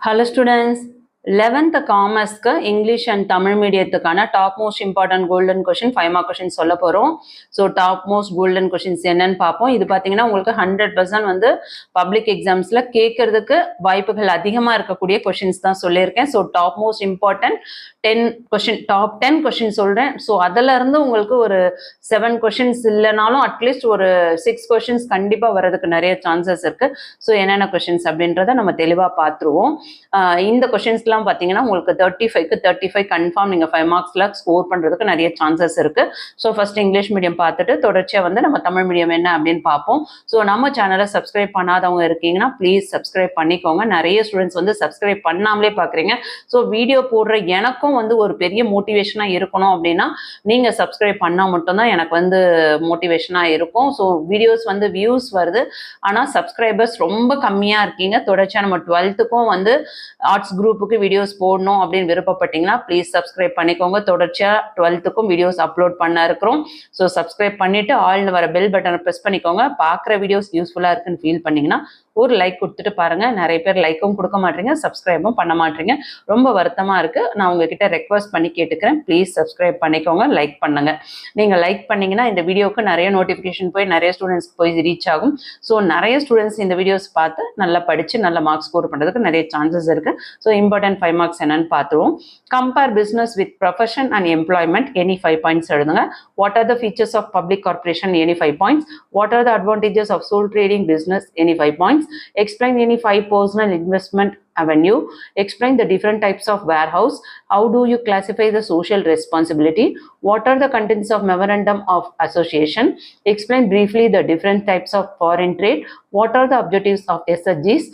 Hello students, 11th commerce English and Tamil mediathukana top most important golden question 5 mark questions சொல்ல போறோம். So top most golden questions என்னன்னு பாப்போம். இது பாத்தீங்கன்னா உங்களுக்கு 100% வந்து public examsல கேக்குறதுக்கு வாய்ப்புகள் அதிகமா இருக்கக்கூடிய questions தான் சொல்லியிருக்கேன். So top most important 10 question top 10 questions சொல்றேன். So அதல இருந்து உங்களுக்கு ஒரு 7 questions இல்லனாலும் அட்லீஸ்ட் ஒரு 6 questions கண்டிப்பா வரதுக்கு நிறைய சான்சஸ் இருக்கு. So என்னென்ன questions அப்படின்றத நம்ம தெளிவா பார்த்துருவோம். இந்த questions பாத்தீங்கன்னா உங்களுக்கு 35 கன்ஃபார்ம் நீங்க 5 மார்க்ஸ்ல ஸ்கோர் பண்றதுக்கு நிறைய சான்சஸ் இருக்கு. ஸோ ஃபர்ஸ்ட் இங்கிலீஷ் மீடியம் பார்த்துட்டு தொடர்ச்சியா வந்து நம்ம தமிழ் மீடியம் என்ன அப்படின்னு பார்ப்போம். ஸோ நம்ம சேனலை சப்ஸ்கிரைப் பண்ணாதவங்க இருக்கீங்கன்னா ப்ளீஸ் சப்ஸ்கிரைப் பண்ணிக்கோங்க. நிறைய ஸ்டூடெண்ட்ஸ் வந்து சப்ஸ்கிரைப் பண்ணாமலே பாக்குறீங்க. ஸோ வீடியோ போடுற எனக்கும் வந்து ஒரு பெரிய மோட்டிவேஷனா இருக்கணும் அப்படின்னா நீங்க சப்ஸ்கிரைப் பண்ணா மட்டும்தான் எனக்கு வந்து மோட்டிவேஷனா இருக்கும். ஸோ வீடியோஸ் வந்து வியூஸ் வருது, ஆனா சப்ஸ்கிரைபர்ஸ் ரொம்ப கம்மியா இருக்கீங்க. தொடர்ச்சியா நம்ம 12க்கும் வந்து ஆர்ட்ஸ் குரூப்புக்கு வீடியோஸ் போடணும் அப்படின்னு விருப்பப்பட்டீங்கன்னா ப்ளீஸ் சப்ஸ்கிரைப் பண்ணிக்கோங்க. தொடர்ச்சியா 12க்கும் வீடியோஸ் அப்லோட் பண்ண இருக்கிறோம். ஸோ சப்ஸ்கிரைப் பண்ணிட்டு ஆல்னு வர பெல் பட்டனை ப்ரெஸ் பண்ணிக்கோங்க. பார்க்குற வீடியோஸ் யூஸ்ஃபுல்லா இருக்குன்னு ஃபீல் பண்ணீங்கன்னா ஒரு லைக் கொடுத்துட்டு பாருங்க. நிறைய பேர் லைக்கும் கொடுக்க மாட்டீங்க, சப்ஸ்கிரைபும் பண்ண மாட்டீங்க. ரொம்ப வருத்தமா இருக்கு. நான் உங்ககிட்ட ரெக்வஸ்ட் பண்ணி கேட்டுக்கிறேன், ப்ளீஸ் சப்ஸ்கிரைப் பண்ணிக்கோங்க, லைக் பண்ணுங்க. நீங்க லைக் பண்ணீங்கன்னா இந்த வீடியோக்கு நிறைய நோட்டிஃபிகேஷன் போய் நிறைய ஸ்டூடெண்ட்ஸ்க்கு போய் ரீச் ஆகும். ஸோ நிறைய ஸ்டூடெண்ட்ஸ் இந்த வீடியோஸ் பார்த்து நல்லா படிச்சு நல்ல மார்க்ஸ் ஸ்கோர் பண்றதுக்கு நிறைய சான்சஸ் இருக்கு. ஸோ இம்பார்ட்டன்ட் 5 மார்க்ஸ் என்னன்னு பார்த்துருவோம். Compare business with profession and employment, any 5 points எழுதுங்க. What are the features of public corporation, any 5 points. What are the advantages of sole trading business, any 5 points. Explain any 5 personal investment avenue. Explain the different types of warehouse. How do you classify the social responsibility? What are the contents of memorandum of association? Explain briefly the different types of foreign trade. What are the objectives of SHGs?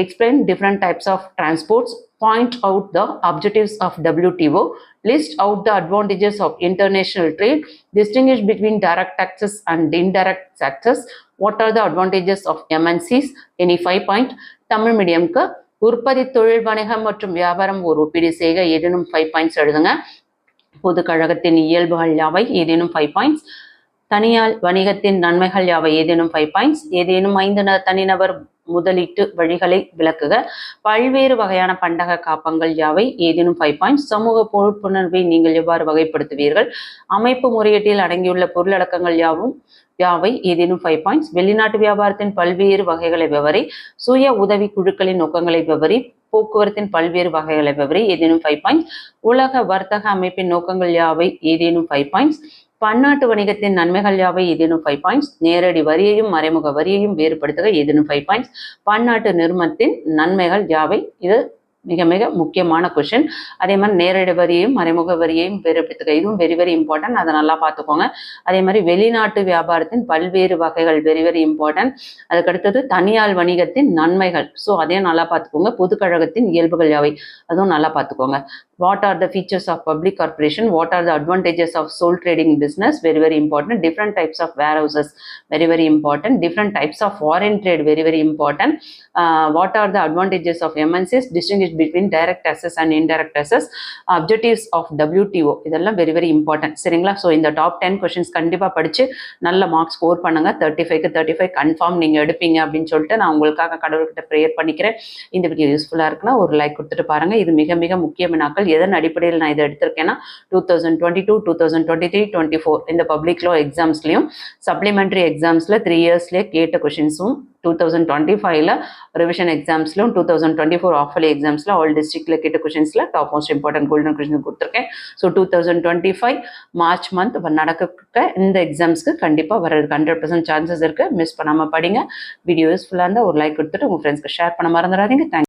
Explain different types of transports. Point out the objectives of WTO. List out the advantages of international trade. Distinguish between direct taxes and indirect taxes. What are the advantages of MNCs? Any 5 point. Tamil மீடியம்க்கு உற்பத்தி, தொழில், வணிகம் மற்றும் வியாபாரம் ஒரு ஒப்பீடு செய்க, ஏதேனும் 5 points எழுதுங்க. பொது கழகத்தின் இயல்புகள் யாவை, ஏதேனும் 5 பாயிண்ட்ஸ். தனியார் வணிகத்தின் நன்மைகள் யாவை, ஏதேனும் 5 பாயிண்ட்ஸ். ஏதேனும் 5 தனிநபர் முதலீட்டு வழிகளை விளக்குக. பல்வேறு வகையான பண்டக காப்பங்கள் யாவை, ஏதேனும் 5 பாயிண்ட்ஸ். சமூக பொறுப்புணர்வை நீங்கள் எவ்வாறு வகைப்படுத்துவீர்கள். அமைப்பு முறையீட்டில் அடங்கியுள்ள பொருளடக்கங்கள் யாவை, ஏதேனும் 5 பாயிண்ட்ஸ். வெளிநாட்டு வியாபாரத்தின் பல்வேறு வகைகளை விவரி. சுய உதவி குழுக்களின் நோக்கங்களை விவரி. போக்குவரத்தின் பல்வேறு வகைகளை விவரி, ஏதேனும் 5 பாயிண்ட்ஸ். உலக வர்த்தக அமைப்பின் நோக்கங்கள் யாவை, ஏதேனும் 5 பாயிண்ட்ஸ். பன்னாட்டு வணிகத்தின் நன்மைகள் யாவை, ஏதேனும் 5 பாயிண்ட்ஸ். நேரடி வரியையும் மறைமுக வரியையும் வேறுபடுத்துக, ஏதேனும் 5 பாயிண்ட்ஸ். பன்னாட்டு நிறுவனத்தின் நன்மைகள் யாவை, இது மிக மிக முக்கியமான கொஸ்டின். அதே மாதிரி நேரடி வரியையும் மறைமுக வரியையும் வேறுபடுத்துக, இதுவும் வெரி வெரி இம்பார்ட்டன்ட், அதை நல்லா பார்த்துக்கோங்க. அதே மாதிரி வெளிநாட்டு வியாபாரத்தின் பல்வேறு வகைகள் வெரி வெரி இம்பார்ட்டன்ட். அதுக்கடுத்தது தனியார் வணிகத்தின் நன்மைகள், ஸோ அதையும் நல்லா பார்த்துக்கோங்க. பொது கழகத்தின் இயல்புகள் யாவை, அதுவும் நல்லா பார்த்துக்கோங்க. What are the features of public corporation? What are the advantages of sole trading business? Very very important. Different types of warehouses, very very important. Different types of foreign trade, very very important. What are the advantages of MNCs? Distinguish between direct taxes and indirect taxes. Objectives of WTO, இதெல்லாம் very very important. சரிங்களா? So இந்த top 10 questions கண்டிப்பாக படிச்சு நல்ல marks score பண்ணுங்க. 35க்கு 35 confirm நீங்கள் எடுப்பீங்க அப்படின்னு சொல்லிட்டு நான் உங்களுக்காக கடவுள்கிட்ட ப்ரேயர் பண்ணிக்கிறேன். இந்த வீடியோ யூஸ்ஃபுல்லாக இருக்குன்னா ஒரு லைக் கொடுத்துட்டு பாருங்க. இது மிக மிக முக்கியமானக்கள். எதன் அடிப்படையில் நான் இதை எடுத்திருக்கேன்னா 2022, 2023, 24 இந்த பப்ளிக் லா எக்ஸாம்ஸ்லையும் சப்ளிமெண்ட்ரி எக்ஸாம்ஸ்ல 3 இயர்ஸ்லேயே கேட்ட கொஷின்ஸும் 2025ல ரிவிஷன் எக்ஸாம்ஸ்லும் 2024 ஆஃபர்லி எக்ஸாம்ஸ்ல ஆல் டிஸ்ட்ரிக்ட்ல கேட்ட கொஷின்ஸ்ல top most important golden question கொடுத்துருக்கேன். ஸோ 2025 மார்ச் மந்த் நடக்க இந்த எக்ஸாம்ஸ்க்கு கண்டிப்பாக வர்றதுக்கு 100% சான்சஸ் இருக்கு. மிஸ் பண்ணாம படிங்க. வீடியோ யூஸ்ஃபுல்லாக இருந்தால் ஒரு லைக் கொடுத்துட்டு உங்க ஃப்ரெண்ட்ஸ்க்கு ஷேர் பண்ண மறந்துடாதீங்க. தேங்க்யூ.